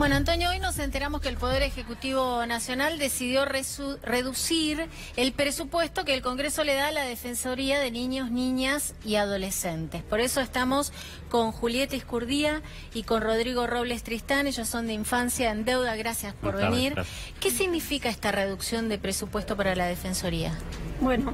Bueno, Antonio, hoy nos enteramos que el Poder Ejecutivo Nacional decidió reducir el presupuesto que el Congreso le da a la Defensoría de Niños, Niñas y Adolescentes. Por eso estamos con Julieta Izcurdía y con Rodrigo Robles Tristán. Ellos son de Infancia en Deuda. Gracias por venir. Gracias. ¿Qué significa esta reducción de presupuesto para la Defensoría? Bueno,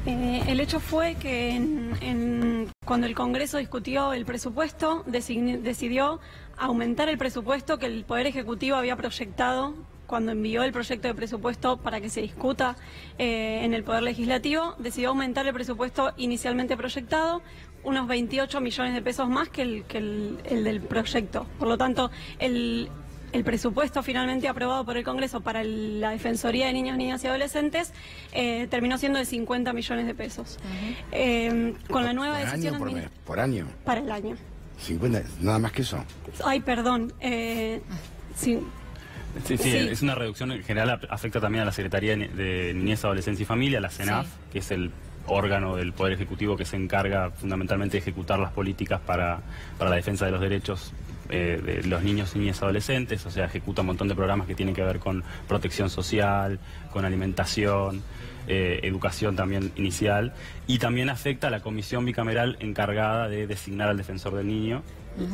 el hecho fue que cuando el Congreso discutió el presupuesto, decidió aumentar el presupuesto que el Poder Ejecutivo había proyectado cuando envió el proyecto de presupuesto para que se discuta en el Poder Legislativo. Decidió aumentar el presupuesto inicialmente proyectado, unos 28 millones de pesos más que el del proyecto. Por lo tanto, el presupuesto finalmente aprobado por el Congreso para la Defensoría de Niños, Niñas y Adolescentes terminó siendo de 50 millones de pesos. Con la nueva decisión... ¿Por año? Para el año. 50, nada más que eso. Ay, perdón. Sí, es una reducción en general, afecta también a la Secretaría de Niñez, Adolescencia y Familia, la CENAF, que es el órgano del Poder Ejecutivo que se encarga fundamentalmente de ejecutar las políticas para la defensa de los derechos de los niños, niñas y adolescentes. O sea, ejecuta un montón de programas que tienen que ver con protección social, con alimentación, educación también inicial, y también afecta a la comisión bicameral encargada de designar al defensor del niño.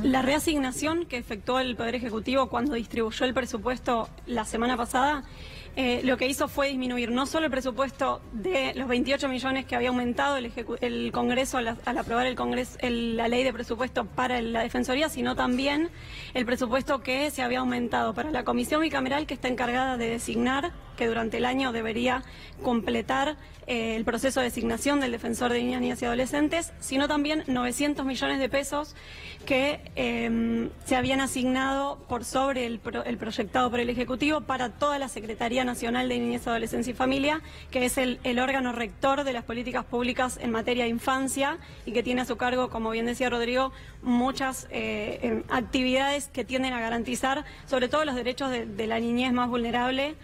La reasignación que efectuó el Poder Ejecutivo cuando distribuyó el presupuesto la semana pasada, lo que hizo fue disminuir no solo el presupuesto de los 28 millones que había aumentado el Congreso al aprobar la ley de presupuesto para la Defensoría, sino también el presupuesto que se había aumentado para la comisión bicameral que está encargada de designar, que durante el año debería completar el proceso de designación del defensor de niñas, niñas y adolescentes, sino también 900 millones de pesos que se habían asignado por sobre el proyectado por el Ejecutivo para toda la Secretaría Nacional de Niñez, Adolescencia y Familia, que es el órgano rector de las políticas públicas en materia de infancia y que tiene a su cargo, como bien decía Rodrigo, muchas actividades que tienden a garantizar sobre todo los derechos de la niñez más vulnerable,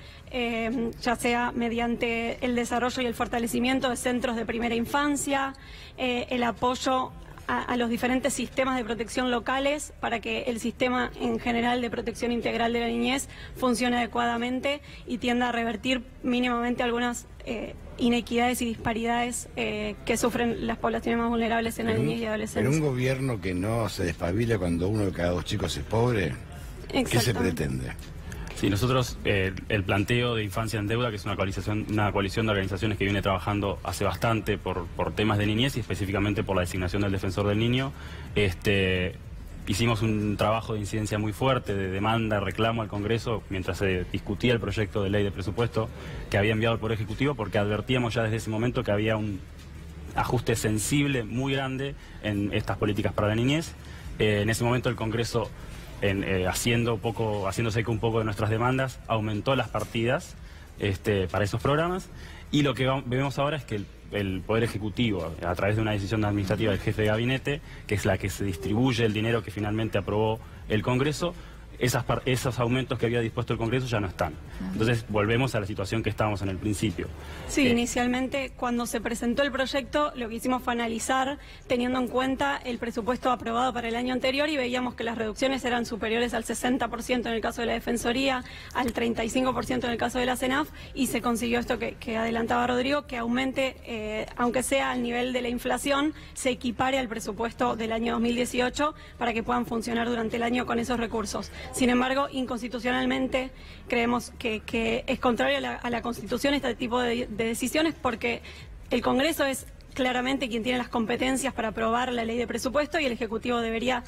ya sea mediante el desarrollo y el fortalecimiento de centros de primera infancia, el apoyo a los diferentes sistemas de protección locales para que el sistema en general de protección integral de la niñez funcione adecuadamente y tienda a revertir mínimamente algunas inequidades y disparidades que sufren las poblaciones más vulnerables en la niñez y adolescencia. Pero un gobierno que no se despabila cuando uno de cada dos chicos es pobre, ¿qué se pretende? Sí, nosotros, el planteo de Infancia en Deuda, que es una coalición de organizaciones que viene trabajando hace bastante por temas de niñez y específicamente por la designación del defensor del niño, hicimos un trabajo de incidencia muy fuerte, de demanda, reclamo al Congreso, mientras se discutía el proyecto de ley de presupuesto que había enviado el Poder Ejecutivo, porque advertíamos ya desde ese momento que había un ajuste sensible muy grande en estas políticas para la niñez. En ese momento el Congreso, haciéndose eco un poco de nuestras demandas, aumentó las partidas para esos programas, y lo que vemos ahora es que el Poder Ejecutivo, a través de una decisión administrativa del jefe de gabinete, que es la que se distribuye el dinero que finalmente aprobó el Congreso, esos aumentos que había dispuesto el Congreso ya no están. Entonces volvemos a la situación que estábamos en el principio. Sí, inicialmente cuando se presentó el proyecto lo que hicimos fue analizar teniendo en cuenta el presupuesto aprobado para el año anterior y veíamos que las reducciones eran superiores al 60% en el caso de la Defensoría, al 35% en el caso de la CENAF, y se consiguió esto que adelantaba Rodrigo, que aumente, aunque sea al nivel de la inflación, se equipare al presupuesto del año 2018 para que puedan funcionar durante el año con esos recursos. Sin embargo, inconstitucionalmente creemos que es contrario a la Constitución este tipo de decisiones, porque el Congreso es claramente quien tiene las competencias para aprobar la ley de presupuesto y el Ejecutivo debería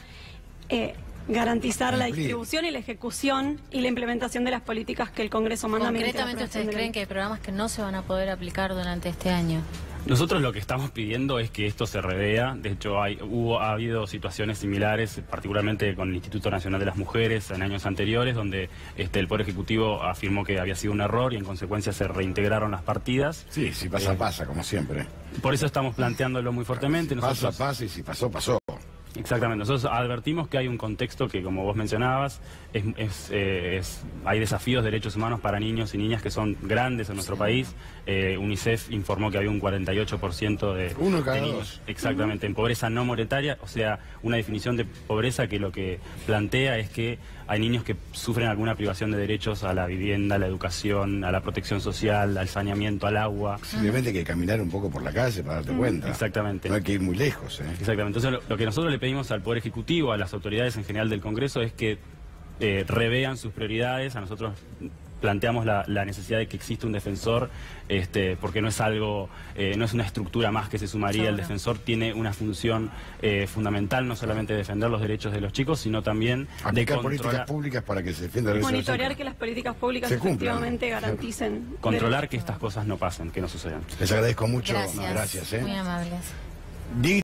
garantizar la distribución y la ejecución y la implementación de las políticas que el Congreso manda. Concretamente, ¿ustedes creen que hay programas que no se van a poder aplicar durante este año? Nosotros lo que estamos pidiendo es que esto se revea. De hecho, ha habido situaciones similares, particularmente con el Instituto Nacional de las Mujeres en años anteriores, donde el Poder Ejecutivo afirmó que había sido un error y en consecuencia se reintegraron las partidas. Sí, si pasa, pasa, como siempre. Por eso estamos planteándolo muy fuertemente. Pasa, y si pasó, pasó. Exactamente, nosotros advertimos que hay un contexto que, como vos mencionabas, hay desafíos de derechos humanos para niños y niñas que son grandes en nuestro país. UNICEF informó que había un 48% de uno cada niños, dos. Exactamente, en pobreza no monetaria, o sea, una definición de pobreza que lo que plantea es que hay niños que sufren alguna privación de derechos a la vivienda, a la educación, a la protección social, al saneamiento, al agua. Simplemente hay que caminar un poco por la calle para darte cuenta. Exactamente. No hay que ir muy lejos. Exactamente. Entonces lo que nosotros le pedimos al Poder Ejecutivo, a las autoridades en general del Congreso, es que revean sus prioridades. A nosotros planteamos la necesidad de que exista un defensor, porque no es algo, no es una estructura más que se sumaría. Seguro. El defensor tiene una función fundamental, no solamente de defender los derechos de los chicos, sino también aplicar políticas públicas para que se defienda el derecho. Monitorear que las políticas públicas efectivamente garanticen. Controlar que estas cosas no pasen, que no sucedan. Les agradezco mucho. Gracias. Gracias. Muy amables.